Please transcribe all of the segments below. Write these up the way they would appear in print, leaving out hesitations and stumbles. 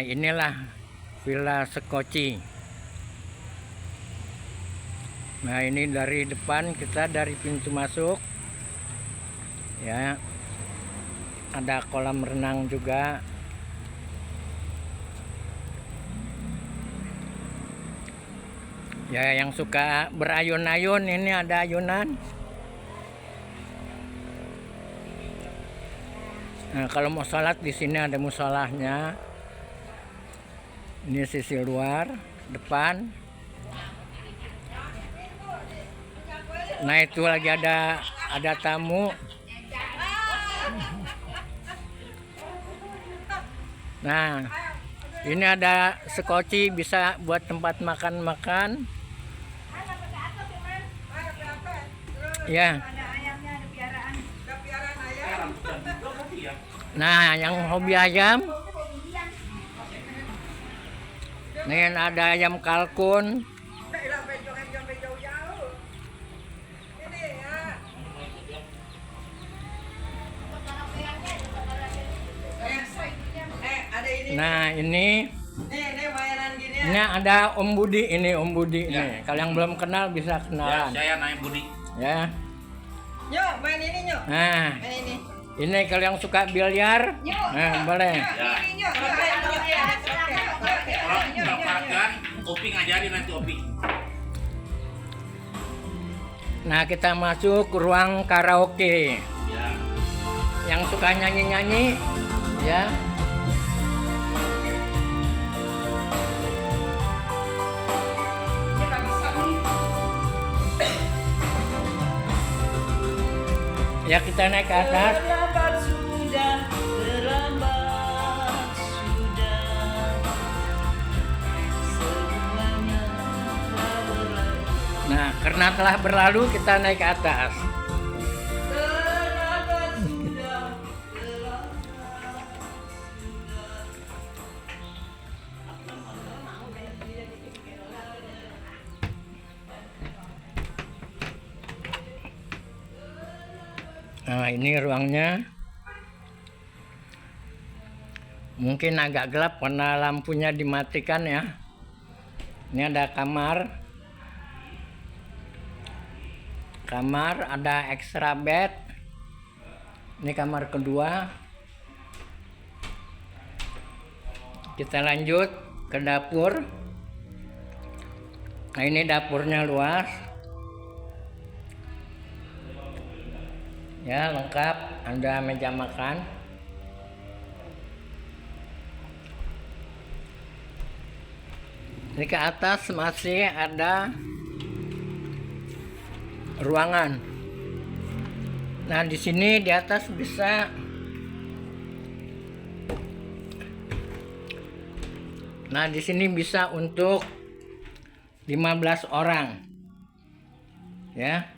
inilah Villa Sekoci. Nah, ini dari depan, kita dari pintu masuk. Ya. Ada kolam renang juga. Ya, yang suka berayun-ayun, ini ada ayunan. Nah, kalau mau sholat di sini ada musolahnya. Ini sisi luar, depan. Nah, itu lagi ada tamu. Nah, ini ada Sekoci, bisa buat tempat makan-makan. Ya. Nah, yang hobi ayam. Nih ada ayam kalkun. Nah, ini ada Om Budi, ini Om Budi ya. Nih. Kalau yang belum kenal bisa kenalan. Ya, saya naik Budi. Ya. Yuk, main ini yuk. Nah, Main ini. ini kalau yang suka biliar, nah boleh. Ya. Kalau dapatkan, Opi ngajarin nanti Opi. Nah, kita masuk ke ruang karaoke. Ya. Yang suka nyanyi-nyanyi, ya. Ya, kita naik ke atas. Terlambat sudah. Semuanya telah berlalu. Nah, karena telah berlalu, kita naik ke atas. Terlambat sudah. Nah, ini ruangnya. Mungkin agak gelap karena lampunya dimatikan ya. Ini ada kamar. Kamar ada extra bed. Ini kamar kedua. Kita lanjut ke dapur. Nah, ini dapurnya luas. Ya, lengkap. Ada meja makan. Ini ke atas masih ada ruangan. Nah, di sini di atas bisa untuk 15 orang. Ya.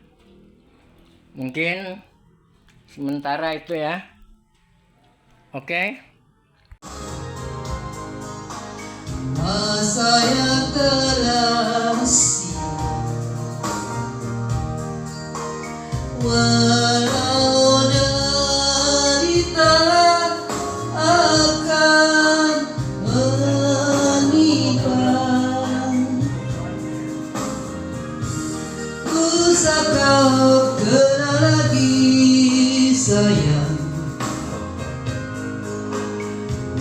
Mungkin sementara itu ya. Oke. Masa yang telah silam, walau derita akan menimpa, ku kau kenal lagi sayang,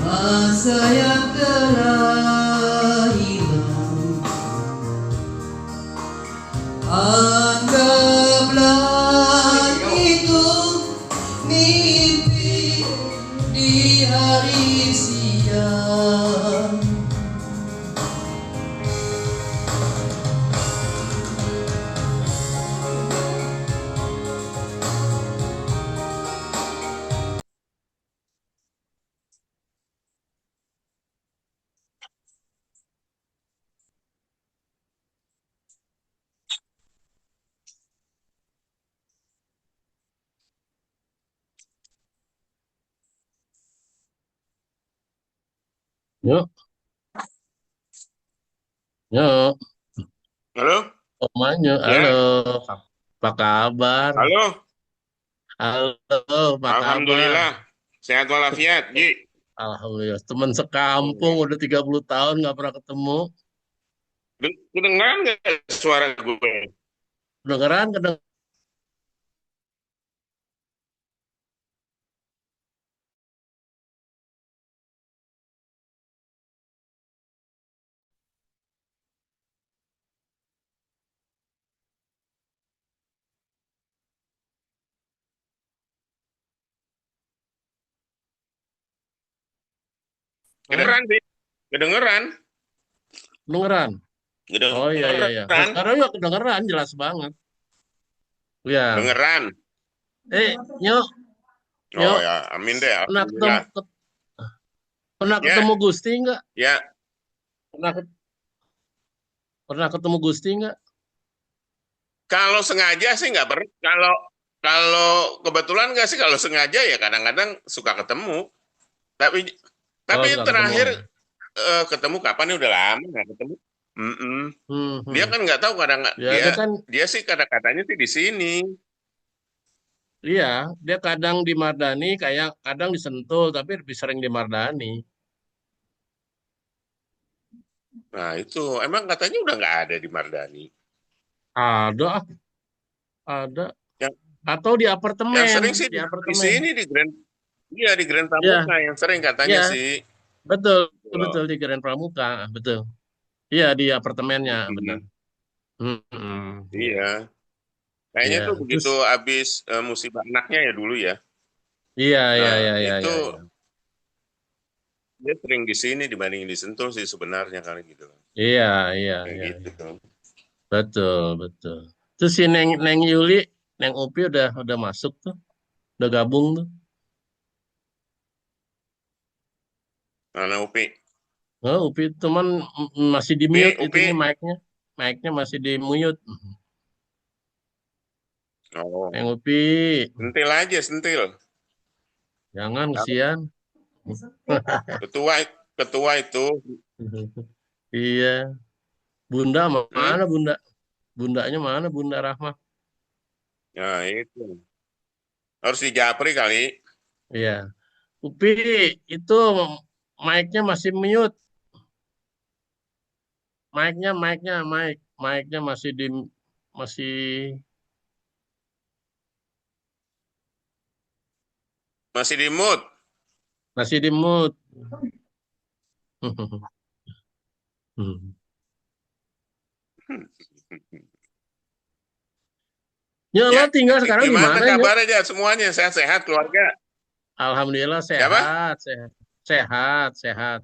masa yang telah hilang. Anggaplah itu mimpi di hari siang. Yuk, yuk, Halo? omanya, halo, Ya, apa kabar? halo. Halo, apa kabar? Alhamdulillah. Sehat walafiat, Ji. Alhamdulillah. Teman sekampung udah 30 tahun nggak pernah ketemu. Kedengeran nggak suara gue? Kedengeran, kedengeran. Kedengeran sih. Kedengeran. Kedengeran. Oh iya iya iya. Kedengeran. Sekarang juga kedengeran jelas banget. Ya. Kedengeran. Nyok, Oh nyok. ya, amin deh. Pernah ketemu Alhamdulillah. pernah Ya, ketemu Gusti nggak? ya. Pernah pernah ketemu Gusti nggak? Kalau sengaja sih nggak pernah. Kalau kalau kebetulan nggak sih. Kalau sengaja ya kadang-kadang suka ketemu. Tapi Oh tapi suka ketemu. terakhir ketemu kapan nih udah lama nggak ketemu. Mm-mm. Dia Hmm. kan nggak tahu kadang Ya dia dia kan, dia sih kata-katanya sih di sini. iya dia kadang di Mardani, kayak kadang di Sentul, tapi lebih sering di Mardani. Nah itu emang katanya udah nggak ada di Mardani. Ada, ada. Yang Atau di yang sering apartemen, sih di di apartemen. sini di Grand, iya di Grand Ya, Pramuka yang sering katanya ya, sih. betul, betul Loh. di Grand Pramuka, betul. Iya di apartemennya, benar. Mm-mm. Iya, Iya, kayaknya iya. tuh Terus, begitu habis musibah anaknya ya dulu ya. iya, iya, Nah iya, iya, itu iya, iya. dia sering di sini dibandingin di Sentul sih sebenarnya kali gitu. Iya, iya, Kayak iya, iya. gitu. Betul, betul. Terus si Neng Neng Yuli, Neng Upi udah masuk tuh, udah gabung tuh. Mana Upi? Oh, Upi cuman masih di Upi, mute Upi. itunya mic-nya. Mic-nya masih di mute. Oh, Neng Upi, sentil aja sentil. jangan kesian. Ketua ketua itu. Iya, Bunda Hmm? mana Bunda? Bundanya mana Bunda Rahma? Nah itu harus dijapri kali. Iya. Upi itu mic-nya masih mute. Mic-nya masih Masih di mood. masih di mute. Ya Ya, lo tinggal sekarang di gimana mana, Nyok? kabar aja semuanya sehat-sehat keluarga? Alhamdulillah Ya apa? sehat, sehat, sehat, sehat.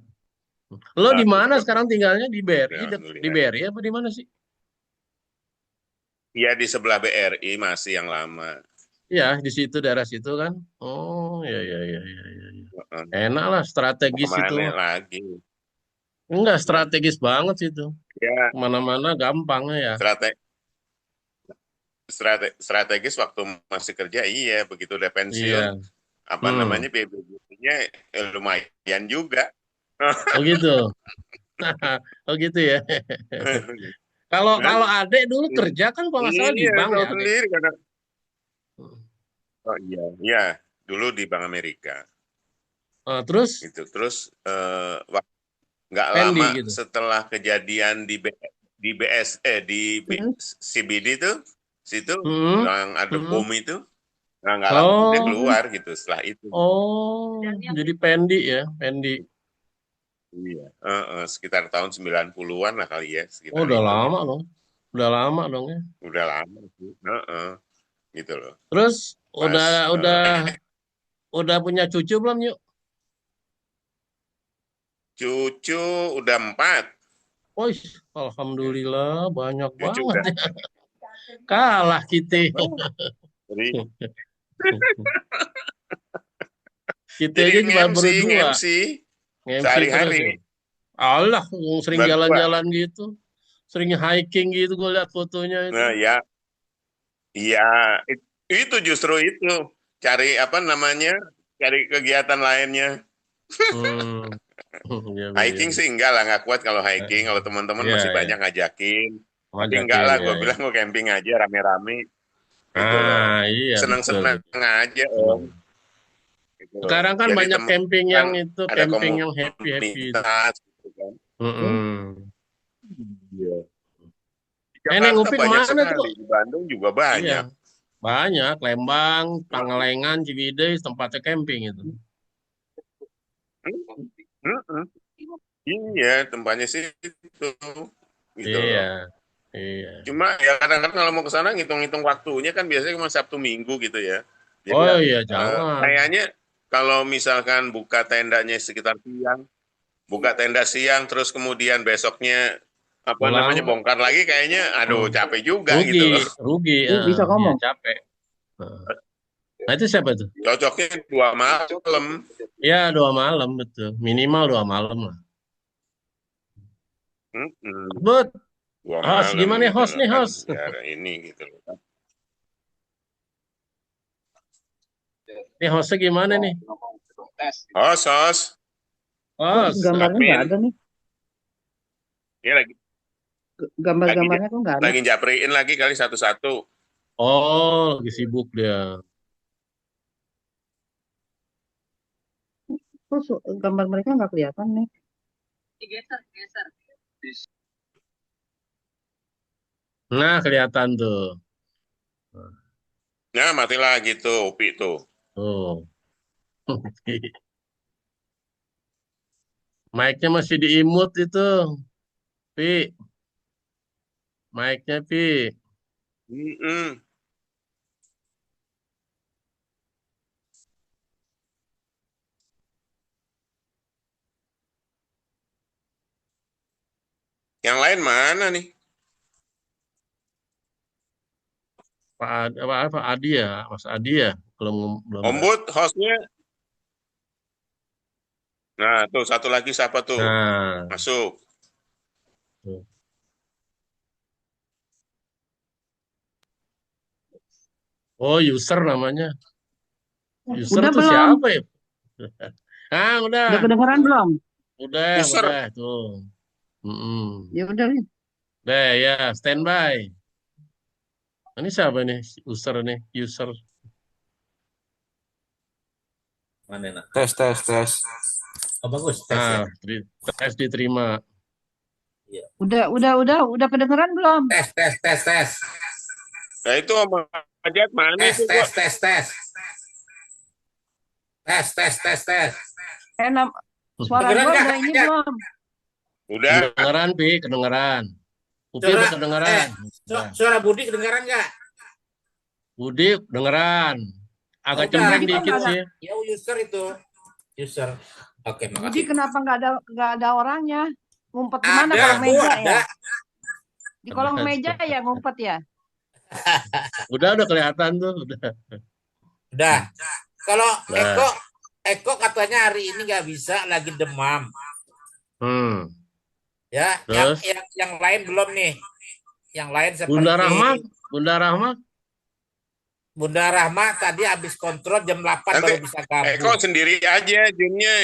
Lo di Bagus, mana bagus. sekarang tinggalnya? Di BRI, di Alhamdulillah. BRI apa di mana sih? Ya di sebelah BRI masih yang lama. Ya, di situ daerah situ kan. Oh, ya ya ya ya ya. Ya. Heeh. Enak lah, Mau strategis itu kemana mah. lagi? Enggak Ya, strategis banget sih itu. ya Kemana-mana gampang ya. strategis waktu masih kerja iya begitu udah pensiun Iya. apa Hmm. namanya BBB-nya lumayan juga. Oh gitu. Oh gitu ya. Kalau Kan? kalau adek dulu kerja kan kalau nggak salah di Iya, bank tahu ya adek. sendiri kadang. Oh iya, iya. Dulu di Bank Amerika. Terus Gitu. Terus nggak Pendi lama gitu. setelah kejadian di CBD itu situ Hmm. yang ada Hmm. bom itu, nah, nggak lama dia Oh, keluar gitu setelah itu. oh, jadi Pendi ya, Pendi. Iya. Sekitar tahun 90-an lah kali ya, Oh, sekitar udah itu lama gitu. dong. Udah lama dong ya. Udah lama sih. Gitu loh. Terus Pas udah punya cucu belum yuk? cucu udah 4. Oh, Ya. alhamdulillah banyak Cucu banget udah. ya. Kalah kita. Jadi, Kita jadi aja cuma nge-MC, berdua. nge-MC MC terus sehari-hari ya. Allah, sering berdua. jalan-jalan gitu. Sering hiking gitu gue lihat fotonya itu. Nah, ya, iya, itu justru itu cari apa namanya, cari kegiatan lainnya. Hmm. Iya, iya, Hiking iya. sih enggak lah, nggak kuat kalau hiking. Kalau teman-teman Iya, masih iya. banyak ngajakin. Tapi enggak Ngajakin lah, ya, gue ya. bilang gue camping aja rame-rame gitu loh. Ah, iya betul, Senang-senang betul. aja, Om. Hmm. Gitu gitu. Sekarang kan Jadi banyak camping kan yang itu, ada camping yang happy-happy itu. komunitas gitu kan. Mm-mm. Iya. Di Neng Jakarta Upi banyak kemana tuh? sekali, di Bandung juga Iya, banyak. banyak. Lembang, Pangalengan, Ciwidey, tempatnya camping itu. Mm-mm. Iya, tempatnya sih itu gitu loh. Iya, iya. Cuma ya kadang-kadang kalau mau ke sana ngitung-ngitung waktunya kan biasanya cuma Sabtu Minggu gitu ya. Jadi Oh ya, iya, jangan. kayaknya kalau misalkan buka tendanya sekitar siang, buka tenda siang terus kemudian besoknya apa Pulang, namanya bongkar lagi kayaknya aduh mm, capek juga rugi, gitu loh. rugi. Bisa Iya, ngomong. capek. Nah, itu siapa tuh? Cocoknya 2 malam. Ya, 2 malam, betul. Minimal 2 malam lah. Mm-mm. But, Dua host, malam gimana gitu host loh nih, kan host? biar ini gitu loh. Nih hostnya gimana nih? Sos, Kok Host, gambarnya nggak admin, ada nih? ya lagi Gambar-gambarnya kok nggak ada? lagi japriin lagi kali satu-satu. oh, lagi sibuk dia. Kok gambar mereka nggak kelihatan nih? Nah, kelihatan tuh. Nah, mati lagi tuh, Upi tuh. Tuh. Mic-nya masih di-mute itu, Pi. Mic-nya, Pi. Mm-mm. Yang lain mana nih? Pak Adi ya, Mas Adi ya, belum ada. Ombud, hostnya. Nah, tuh satu lagi siapa tuh? Nah, Masuk. tuh. Oh, user namanya. User Udah tuh belum? siapa ya? Ah, udah, Udah kedengeran belum? User. udah tuh. Mm-mm. Ya udah nih. Deh ya, standby. Ini siapa nih? User nih, user. Mana enak? Tes, tes, tes. Oh bagus tes ya. Ah, tes diterima. Iya. Udah kedengeran belum? Tes tes tes tes Nah, itu Om Ajat mana tes itu tes gua? tes tes tes tes tes tes. Suara Kedengeran gua nggak udah Kang ini Ajat? belum? Udah. Kedengeran, Pi, kedengeran. Upi Suara udah kedengeran. Udah. suara Budi kedengeran nggak? Budi kedengeran. Oh, Agak udah. cempreng Budi kok dikit nggak ada? sih. Ya user itu user. Oke Budi makasih. kenapa nggak ada orangnya? Ngumpet di mana? Ada Kolong Bu meja ada. ya? Di kolong Ada. meja ya ngumpet ya? Udah kelihatan tuh. Udah. Kalau Udah. Eko katanya hari ini nggak bisa lagi demam. Hmm. Ya, Terus yang lain belum nih. Yang lain Bunda seperti Rahmat, Bunda Rahmat. Bunda Rahma tadi habis kontrol jam 8 Nanti baru bisa gabung. Eko sendiri aja Zoom-nya.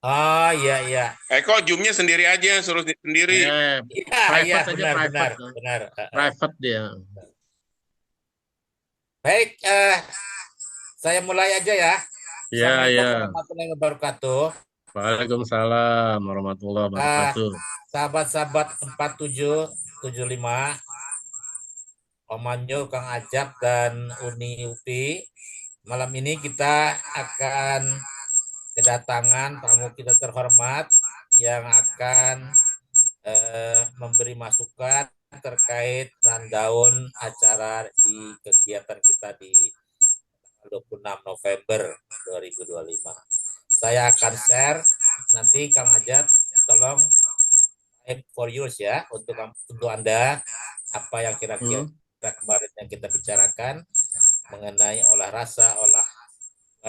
Oh iya iya. Eko Zoom-nya sendiri aja, suruh sendiri. Ya, Iya iya private aja, benar private. benar. Private dia. Baik, saya mulai aja ya. Ya, Assalamualaikum ya. warahmatullahi wabarakatuh. Waalaikumsalam warahmatullahi wabarakatuh. Sahabat-sahabat 4775, Om Manyo, Kang Ajak, dan Uni Upi. Malam ini kita akan kedatangan tamu kita terhormat yang akan memberi masukan terkait rundown acara di kegiatan kita di 26 November 2025. Saya akan share nanti Kang Ajat, tolong for yours ya untuk Anda apa yang kira-kira kemarin yang kita bicarakan mengenai olah rasa, olah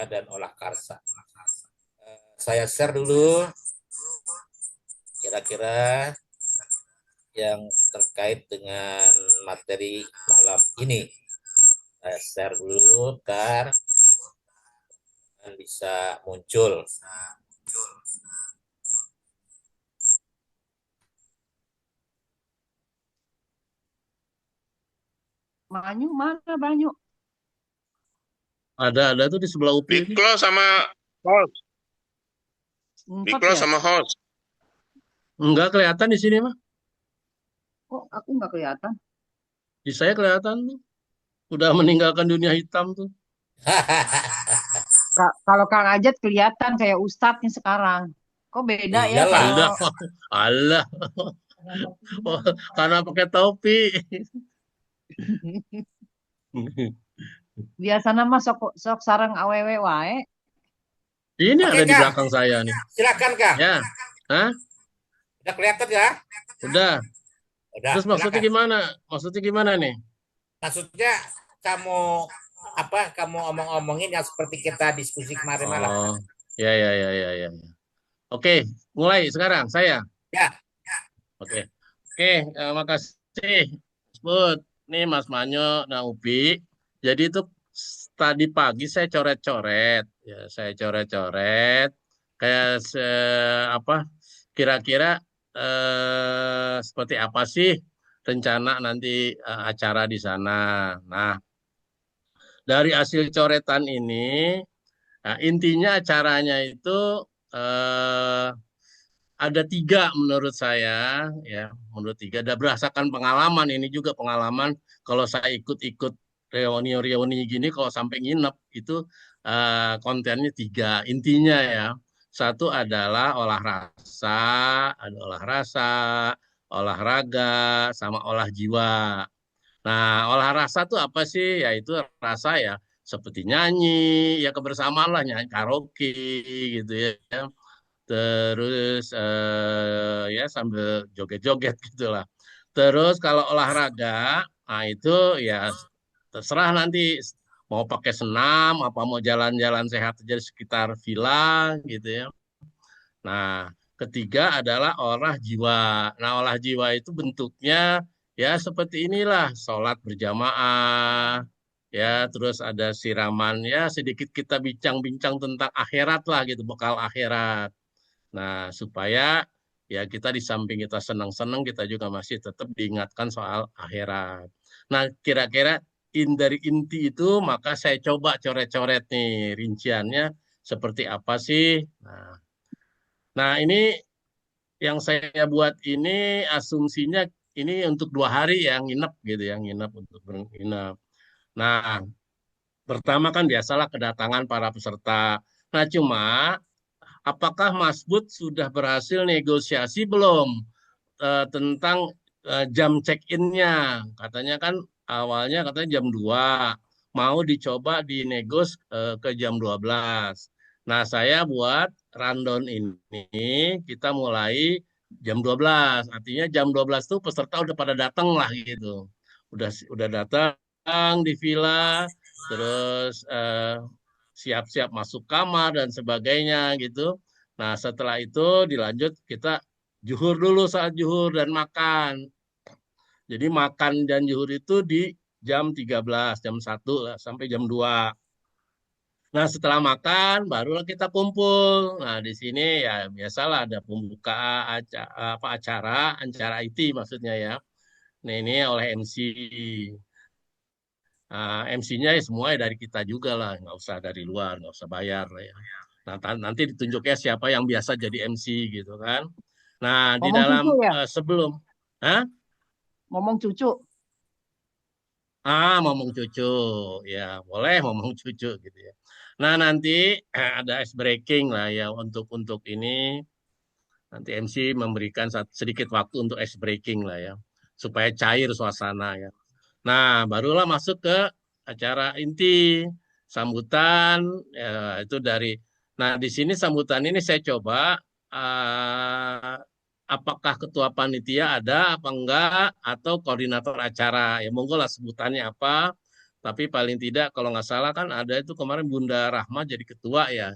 dan olah karsa. Saya share dulu kira-kira yang terkait dengan materi malam ini. Saya share dulu, ntar bisa muncul. Banyu mana Banyu? Ada tuh di sebelah UPI ini. Diklo sama host. Ngumpet Diklo ya? sama host. Enggak kelihatan di sini mah. Oh, aku nggak kelihatan. Di saya kelihatan tuh. Udah meninggalkan dunia hitam tuh. Kalau Kang Ajat kelihatan kayak Ustadz nih sekarang. Kok beda ya Iyalah. kalau Allah, Allah. Oh, karena pakai topi. biasanya mah sok sok sarang awewe wae. Ini Oke, ada di Kang. belakang saya nih. Silakan, Kang. Ya, hah? Udah kelihatan ya? Udah. Udah, Terus maksudnya silakan. gimana? Maksudnya gimana nih? Maksudnya kamu kamu omong-omongin yang seperti kita diskusi kemarin malam. Oh, ya, ya, ya, ya, ya. Oke, mulai sekarang saya. Ya, Oke, oke, makasih, Bud. Nih Mas Manyo, nah Upi. Jadi itu tadi pagi saya coret-coret, ya saya coret-coret, kayak apa? Kira-kira seperti apa sih rencana nanti acara di sana. Nah, dari hasil coretan ini, nah, intinya acaranya itu eh, ada tiga menurut saya, ya menurut tiga. Dan berdasarkan pengalaman ini juga pengalaman kalau saya ikut-ikut reuni-reuni gini, kalau sampai nginep itu kontennya tiga. Intinya ya, satu adalah olah rasa, ada olah rasa, olahraga, sama olah jiwa. Nah, olah rasa tuh apa sih? Yaitu rasa ya seperti nyanyi, ya kebersamaan lah, nyanyi karaoke gitu ya. Terus ya sambil joget-joget gitulah. Terus kalau olahraga, nah itu ya terserah nanti mau pakai senam, apa mau jalan-jalan sehat aja di sekitar villa gitu ya. Nah, ketiga adalah olah jiwa. Nah, olah jiwa itu bentuknya ya seperti inilah, sholat berjamaah, ya, terus ada siraman, ya sedikit kita bincang-bincang tentang akhirat lah gitu, bekal akhirat. Nah, supaya ya kita di samping kita senang-senang, kita juga masih tetap diingatkan soal akhirat. Nah, kira-kira dari inti itu, maka saya coba coret-coret nih rinciannya seperti apa sih. Nah, ini yang saya buat ini asumsinya ini untuk 2 hari yang nginep gitu, yang nginep untuk menginap. Nah, pertama kan biasalah kedatangan para peserta. Nah, cuma apakah Mas Bud sudah berhasil negosiasi belum tentang jam check-in-nya? Katanya kan awalnya katanya jam 2, mau dicoba dinegos ke jam 12. Nah, saya buat rundown ini kita mulai jam 12. Artinya jam 12 tuh peserta udah pada datang lah gitu. Udah datang di villa, terus siap-siap masuk kamar dan sebagainya gitu. Nah, setelah itu dilanjut kita juhur dulu, saat juhur dan makan. Jadi makan dan juhur itu di jam 13, jam 1 lah, sampai jam 2. Nah, setelah makan barulah kita kumpul. Nah, di sini ya biasalah ada pembuka acara IT maksudnya ya. Nah, ini oleh MC. MC-nya ya semua ya dari kita juga lah, nggak usah dari luar, nggak usah bayar lah ya. Nah, nanti ditunjuknya siapa yang biasa jadi MC gitu kan. Nah, di Ngomong dalam cucu ya? sebelum, Hah? Ngomong cucu. Ngomong cucu, ya boleh ngomong cucu gitu ya. Nah, nanti ada ice breaking lah ya untuk ini. Nanti MC memberikan sedikit waktu untuk ice breaking lah ya, supaya cair suasana ya. Nah, barulah masuk ke acara inti, sambutan, ya, itu dari. Nah, di sini sambutan ini saya coba eh, apakah ketua panitia ada apa enggak, atau koordinator acara. Ya monggo lah sebutannya apa. Tapi paling tidak kalau nggak salah kan ada itu kemarin Bunda Rahma jadi ketua ya.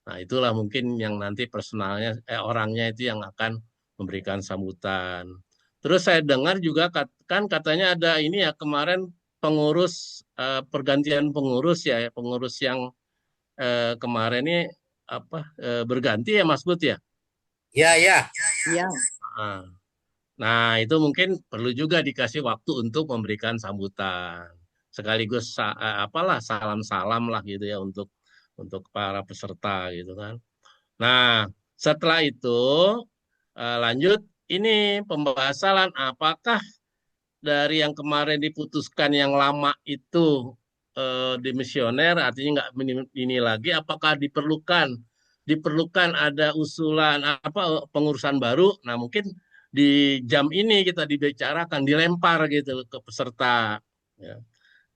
Nah, itulah mungkin yang nanti personalnya, orangnya itu yang akan memberikan sambutan. Terus saya dengar juga kan katanya ada ini ya kemarin pengurus pergantian pengurus ya, pengurus yang kemarin ini apa berganti ya Mas Bud ya. ya, ya. Iya. Nah, nah, itu mungkin perlu juga dikasih waktu untuk memberikan sambutan. sekaligus apalah salam-salam lah gitu ya untuk para peserta gitu kan. Nah, setelah itu lanjut ini pembahasan apakah dari yang kemarin diputuskan yang lama itu dimisioner artinya nggak ini lagi, apakah diperlukan ada usulan apa pengurusan baru. Nah, mungkin di jam ini kita dibicarakan dilempar gitu ke peserta ya.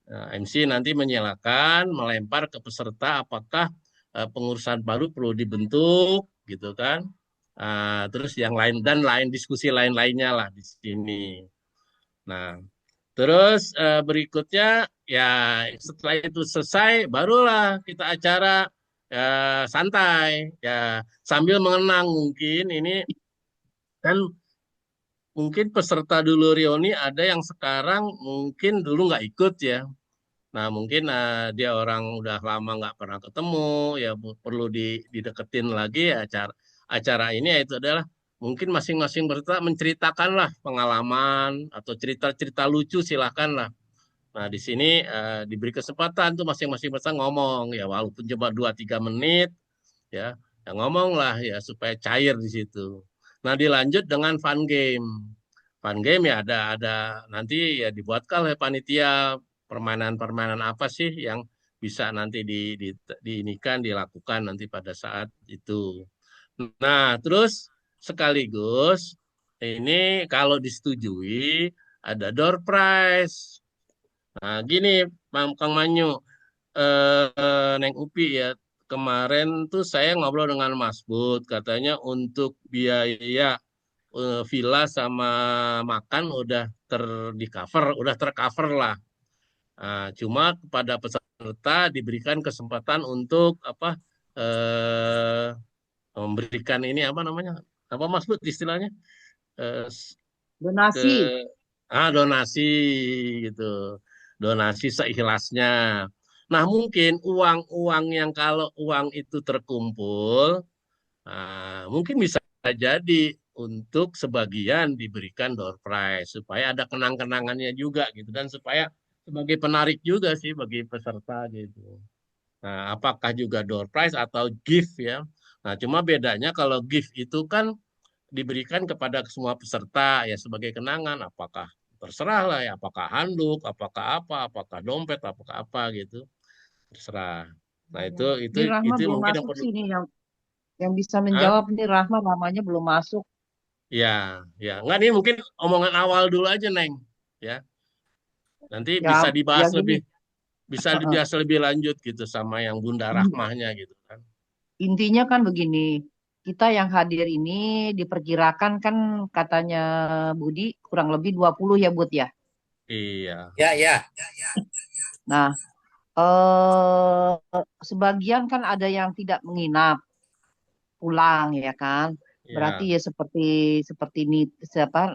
Nah, MC nanti melempar ke peserta apakah pengurusan baru perlu dibentuk gitu kan. Terus yang lain dan diskusi lain-lainnya lah di sini. Nah, terus berikutnya ya setelah itu selesai barulah kita acara santai ya sambil mengenang mungkin ini kan mungkin peserta dulu reuni ada yang sekarang mungkin dulu nggak ikut ya. Nah, mungkin dia orang udah lama nggak pernah ketemu, ya perlu dideketin lagi ya acara ini yaitu adalah mungkin masing-masing peserta menceritakanlah pengalaman atau cerita-cerita lucu silahkanlah. Nah, di sini diberi kesempatan tuh masing-masing peserta ngomong ya walaupun cuma 2-3 menit ya, ya ngomong lah ya supaya cair di situ. Nah, dilanjut dengan fun game. Fun game ya ada nanti ya dibuatkan oleh panitia permainan-permainan apa sih yang bisa nanti diinikan dilakukan nanti pada saat itu. Nah, terus sekaligus ini kalau disetujui ada door prize. Nah, gini Kang Manyu, Neng Upi ya, kemarin tuh saya ngobrol dengan Mas Bud, katanya untuk biaya villa sama makan udah tercover lah. Cuma kepada peserta diberikan kesempatan untuk apa memberikan ini apa namanya? Apa Mas Bud istilahnya? Eh, ke Donasi. donasi gitu. Donasi seikhlasnya. Nah, mungkin uang-uang yang kalau uang itu terkumpul, mungkin bisa jadi untuk sebagian diberikan door prize supaya ada kenang-kenangannya juga gitu dan supaya sebagai penarik juga sih bagi peserta gitu. Nah, apakah juga door prize atau gift ya? Nah, cuma bedanya kalau gift itu kan diberikan kepada semua peserta ya sebagai kenangan, apakah terserah lah ya, apakah handuk, apakah apa, apakah dompet, apakah apa gitu, terserah. Nah, Ya. itu Ini Rahma belum mungkin yang masuk perlu. sih ini yang bisa Hah? menjawab ini Rahma namanya belum masuk. Ya, ya. Enggak nih mungkin omongan awal dulu aja, Neng. Ya. Nanti bisa Ya, ya dibahas gini. lebih lanjut gitu sama yang Bunda Rahmahnya gitu kan. Intinya kan begini, kita yang hadir ini diperkirakan kan katanya Budi kurang lebih 20 ya Bud ya. Iya. Ya, ya. Nah, sebagian kan ada yang tidak menginap pulang ya kan. Berarti Iya. ya seperti seperti ini siapa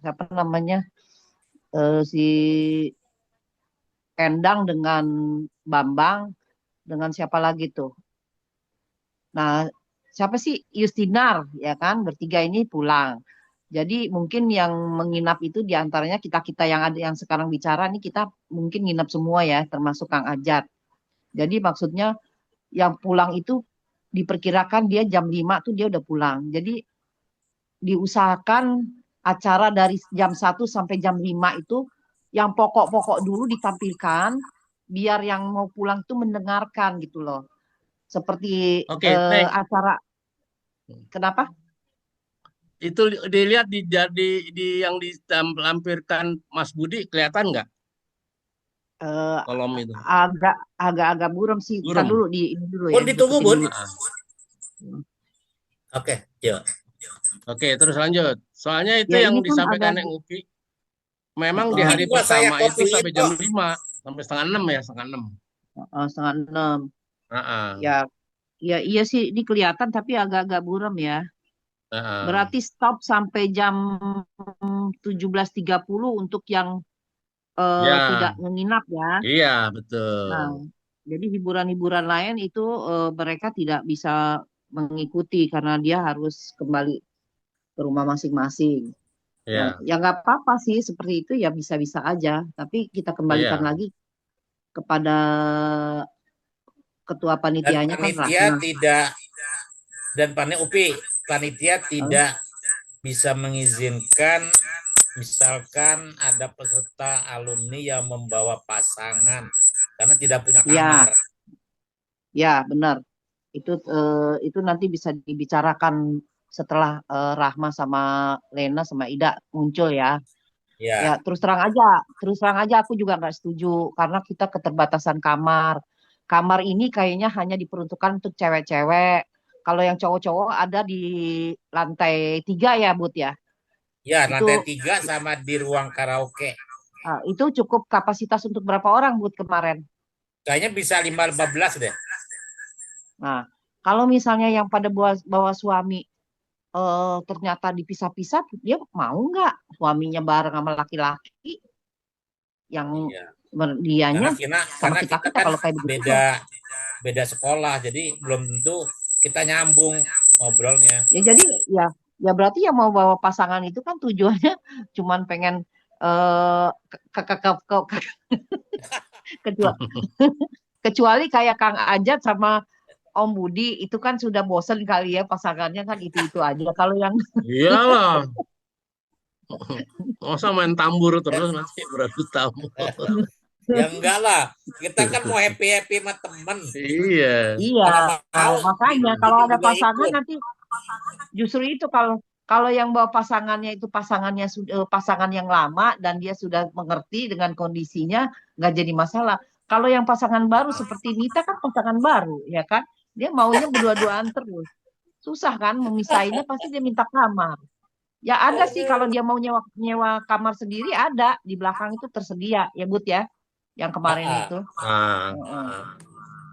siapa namanya si Endang dengan Bambang dengan siapa lagi tuh. Nah, siapa sih Yustinar ya kan bertiga ini pulang. Jadi mungkin yang menginap itu diantaranya kita-kita yang ada yang sekarang bicara nih kita mungkin nginap semua ya termasuk Kang Ajat. Jadi maksudnya yang pulang itu diperkirakan dia jam 5 tuh dia udah pulang. Jadi diusahakan acara dari jam 1 sampai jam 5 itu yang pokok-pokok dulu ditampilkan biar yang mau pulang itu mendengarkan gitu loh. Seperti Oke, Neng. acara kenapa? Itu dilihat di yang ditampilkan Mas Budi kelihatan nggak Eh, kolom itu? agak buram sih. Ntar Burem. dulu di ini dulu ya Bun ditunggu, dideketin Bun. dulu. Oke, yuk. Oke, terus lanjut. Soalnya itu Ya yang ini kan ada disampaikan yang Upi, memang di Ini hari juga saya pertama itu kopiin sampai kok. jam 5, sampai setengah 6 ya, setengah 6. 1:30. Heeh, Ya, ya iya sih ini kelihatan tapi agak-agak buram ya. heeh. Berarti stop sampai jam 17:30 untuk yang tidak Ya, menginap ya. iya Nah, betul. jadi hiburan-hiburan lain itu mereka tidak bisa mengikuti karena dia harus kembali ke rumah masing-masing. Ya, Ya nggak apa-apa sih seperti itu ya bisa-bisa aja. Tapi kita kembalikan iya. lagi kepada ketua Dan panitianya kan panitia Rahma. tidak dan panitia Eh, tidak bisa mengizinkan misalkan ada peserta alumni yang membawa pasangan karena tidak punya Ya, kamar. ya benar. Itu nanti bisa dibicarakan setelah Rahma sama Lena sama Ida muncul ya. Ya Ya, terus terang aja aku juga nggak setuju karena kita keterbatasan kamar. Kamar ini kayaknya hanya diperuntukkan untuk cewek-cewek. Kalau yang cowok-cowok ada di lantai 3 ya, Bud ya. ya lantai Itu 3 sama di ruang karaoke. itu cukup kapasitas untuk berapa orang, Bud kemarin? Kayaknya bisa 15 deh. Nah, kalau misalnya yang pada bawa suami ternyata dipisah-pisah, dia mau nggak suaminya bareng sama laki-laki yang Iya. dianya sama Karena kita kita kita kan kalau kayak begitu kan beda sekolah, jadi belum tentu kita nyambung ngobrolnya. ya jadi ya ya berarti yang mau bawa pasangan itu kan tujuannya cuman pengen kecuali, kecuali kayak Kang Ajat sama Om Budi itu kan sudah bosen kali ya pasangannya kan itu aja. Kalau yang Iyalah. Masa main tambur terus nanti beradu tamu. Ya enggak lah, kita kan mau happy sama temen. Iya. iya Mana mau makanya kalau bini ada juga pasangan ikut. nanti justru itu kalau kalau yang bawa pasangannya itu pasangannya sudah pasangan yang lama dan dia sudah mengerti dengan kondisinya nggak jadi masalah. Kalau yang pasangan baru seperti Nita kan pasangan baru ya kan, dia maunya berdua-duaan terus. Susah kan memisahinnya pasti dia minta kamar. Ya ada sih kalau dia mau nyewa nyewa kamar sendiri ada di belakang itu tersedia ya Bud ya, yang kemarin itu. Ah, Heeh. ah.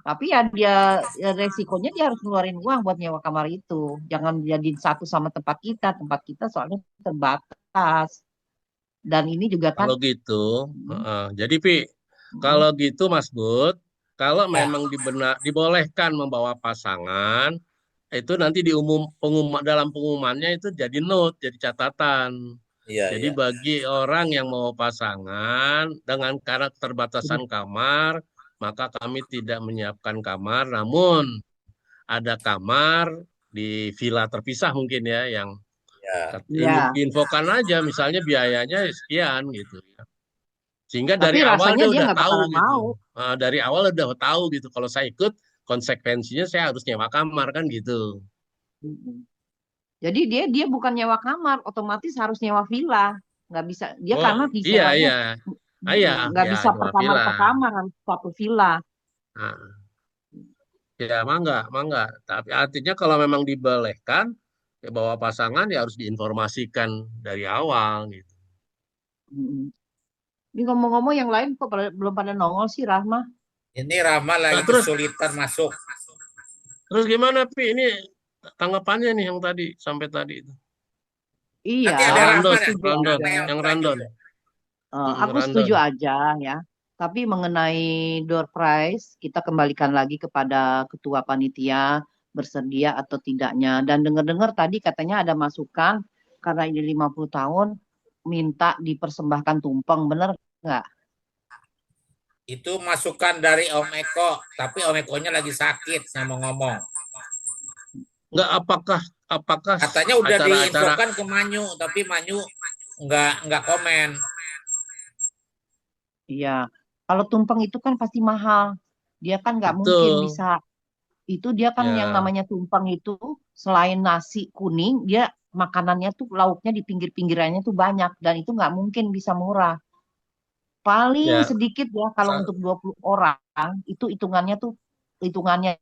Tapi ya dia ya resikonya dia harus ngeluarin uang buat nyewa kamar itu. Jangan jadiin satu sama tempat kita soalnya terbatas. Dan ini juga kan Kalau gitu, hmm, jadi Pi, hmm, kalau gitu Mas Bud, kalau Ya, memang dibolehkan membawa pasangan, itu nanti dalam pengumumannya itu jadi note, jadi catatan. iya, Jadi iya. bagi orang yang mau pasangan dengan karena keterbatasan kamar, maka kami tidak menyiapkan kamar, namun ada kamar di villa terpisah mungkin ya, yang Ya. ya. infokan aja, misalnya biayanya sekian gitu ya. Sehingga Tapi dari awal rasanya dia dia udah nggak tahu bakalan gitu. mau. Dari awal udah tahu gitu. Kalau saya ikut, konsekuensinya saya harus nyewa kamar kan gitu. Hmm. Jadi dia bukan nyewa kamar, otomatis harus nyewa villa. Nggak bisa dia Oh karena iya disewanya iya, iya nggak ya bisa nyewa per villa. kamar harus satu villa. Nah, ya mangga. Tapi artinya kalau memang dibolehkan, ya bawa pasangan ya harus diinformasikan dari awal gitu. Hmm. Ini ngomong-ngomong yang lain kok belum pada nongol sih Rahma? Ini Rama Nah, lagi kesulitan masuk. terus gimana Pi? Ini tanggapannya nih yang tadi sampai tadi itu. Iya, Nanti Yang ada aku Rama random, deh, setuju random, aja. yang lanjut random. deh. Aku setuju Random. aja ya. Tapi mengenai door prize, kita kembalikan lagi kepada ketua panitia bersedia atau tidaknya. Dan dengar-dengar tadi katanya ada masukan karena ini 50 tahun minta dipersembahkan tumpeng, bener nggak? Itu masukan dari Om Eko, tapi Om Ekonya lagi sakit saya mau ngomong. Nggak, apakah Katanya udah acara-acara diinfokan ke Manyu, tapi Manyu nggak komen. Iya. Kalau tumpeng itu kan pasti mahal. Dia kan nggak mungkin betul bisa. Itu dia kan yang ya namanya tumpeng itu selain nasi kuning, dia makanannya tuh lauknya di pinggir-pinggirannya tuh banyak dan itu nggak mungkin bisa murah. Paling ya sedikit ya kalau sa- untuk 20 orang itu hitungannya tuh hitungannya